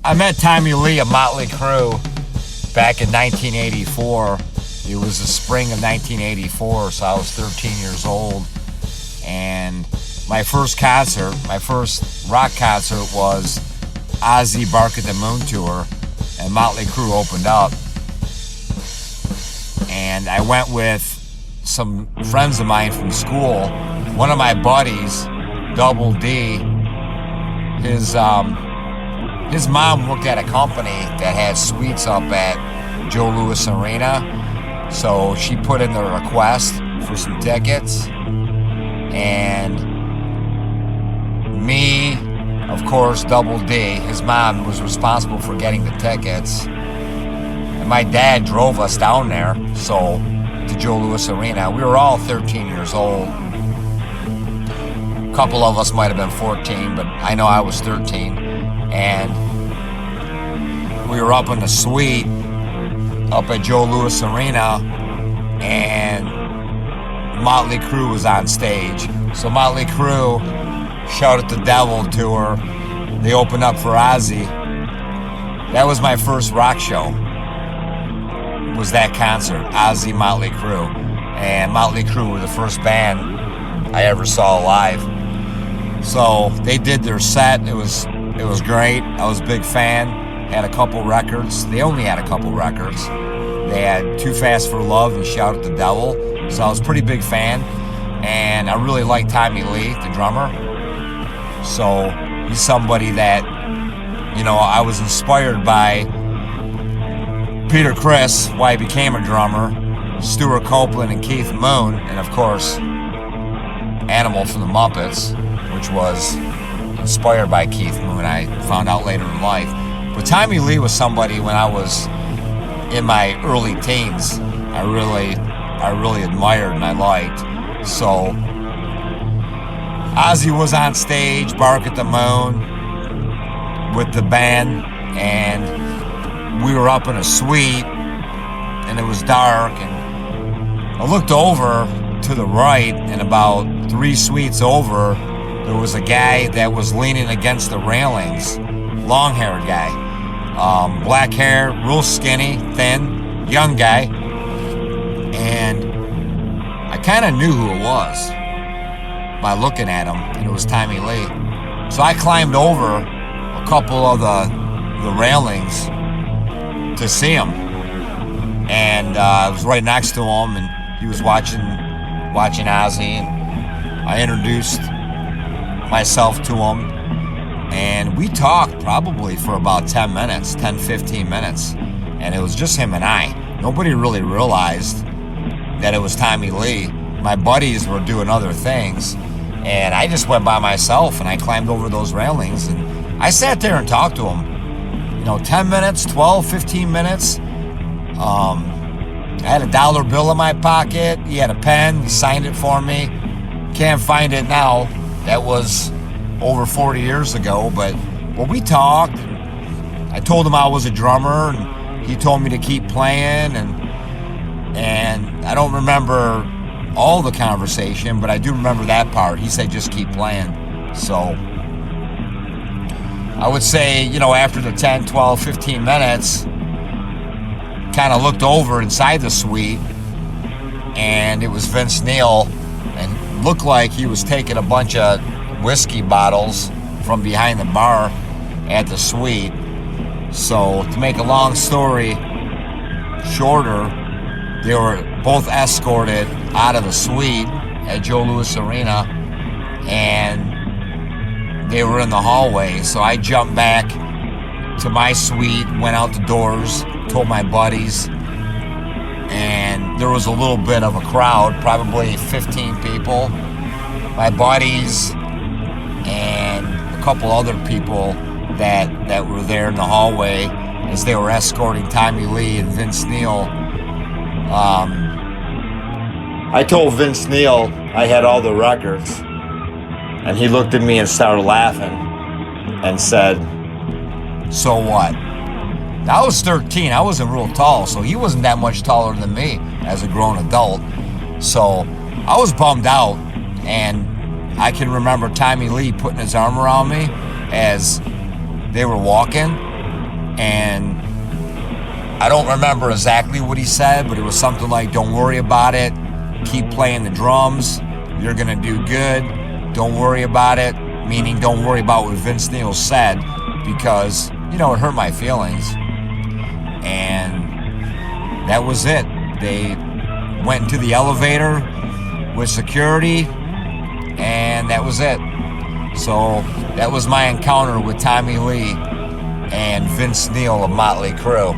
I met Tommy Lee of Motley Crue back in 1984. It was the spring of 1984, so I was 13 years old. And my first rock concert was OZZY Bark at the Moon tour, and Motley Crue opened up. And I went with some friends of mine from school. One of my buddies, Double D, his mom worked at a company that had suites up at Joe Louis Arena, so she put in the request for some tickets, and me, of course, Double D, his mom was responsible for getting the tickets, and my dad drove us down there, so to Joe Louis Arena. We were all 13 years old. A couple of us might have been 14, but I know I was 13. And we were up in the suite up at Joe Louis Arena, and Motley Crue was on stage. So Motley Crue, Shout at the Devil tour, they opened up for OZZY. That was my first rock show, was that concert, OZZY Motley Crue. And Motley Crue were the first band I ever saw live. So they did their set. It was great. I was a big fan. Had a couple records. They only had a couple records. They had Too Fast for Love and Shout at the Devil. So I was a pretty big fan. And I really liked Tommy Lee, the drummer. So he's somebody that, I was inspired by. Peter Criss, why he became a drummer, Stuart Copeland and Keith Moon, and of course, Animal from the Muppets, which was inspired by Keith Moon, I found out later in life. But Tommy Lee was somebody when I was in my early teens, I really admired and I liked. So OZZY was on stage, Bark at the Moon, with the band, and we were up in a suite, and it was dark, and I looked over to the right, and about 3 suites over, there was a guy that was leaning against the railings, long-haired guy, black hair, real skinny, thin, young guy, and I kind of knew who it was by looking at him, and it was Tommy Lee. So I climbed over a couple of the railings to see him, and I was right next to him, and he was watching OZZY, and I introduced myself to him, and we talked probably for about 10 minutes, 10-15 minutes, and it was just him and I. Nobody really realized that it was Tommy Lee. My buddies were doing other things, and I just went by myself, and I climbed over those railings, and I sat there and talked to him. 10 minutes, 12, 15 minutes. I had a $1 bill in my pocket. He had a pen. He signed it for me. Can't find it now. That was over 40 years ago. But we talked. I told him I was a drummer, and he told me to keep playing. And I don't remember all the conversation, but I do remember that part. He said, just keep playing. So I would say, after the 10, 12, 15 minutes, kind of looked over inside the suite, and it was Vince Neil, and looked like he was taking a bunch of whiskey bottles from behind the bar at the suite. So to make a long story shorter, they were both escorted out of the suite at Joe Louis Arena, and they were in the hallway. So I jumped back to my suite, went out the doors, told my buddies, and there was a little bit of a crowd, probably 15 people. My buddies and a couple other people that were there in the hallway as they were escorting Tommy Lee and Vince Neil. I told Vince Neil I had all the records, and he looked at me and started laughing and said, "So what?" I was 13. I wasn't real tall, so he wasn't that much taller than me as a grown adult. So I was bummed out, and I can remember Tommy Lee putting his arm around me as they were walking, And I don't remember exactly what he said, but it was something like, don't worry about it. Keep playing the drums. You're going to do good. Don't worry about it. Meaning, don't worry about what Vince Neil said, because, you know, it hurt my feelings. And that was it. They went into the elevator with security, and that was it. So that was my encounter with Tommy Lee and Vince Neil of Motley Crue.